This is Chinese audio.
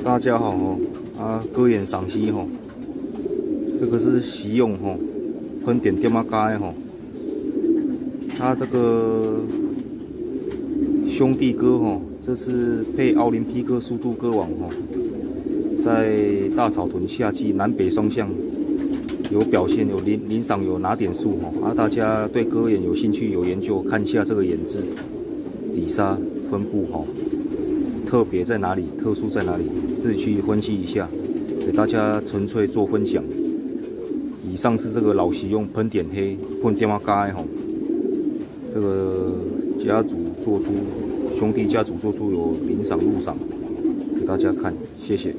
大家好歌眼赏析这个是习用喷点电马嘎它这个兄弟歌这是配奥林匹克速度歌王在大草屯夏季南北双向有表现，有领赏，有拿点数大家对歌眼有兴趣有研究，看一下这个眼字底沙分布特别在哪里，特殊在哪里，自己去分析一下，给大家纯粹做分享。以上是这个老习用喷点黑喷电马嘎这个家族做出兄弟家族做出有领赏入赏给大家看，谢谢。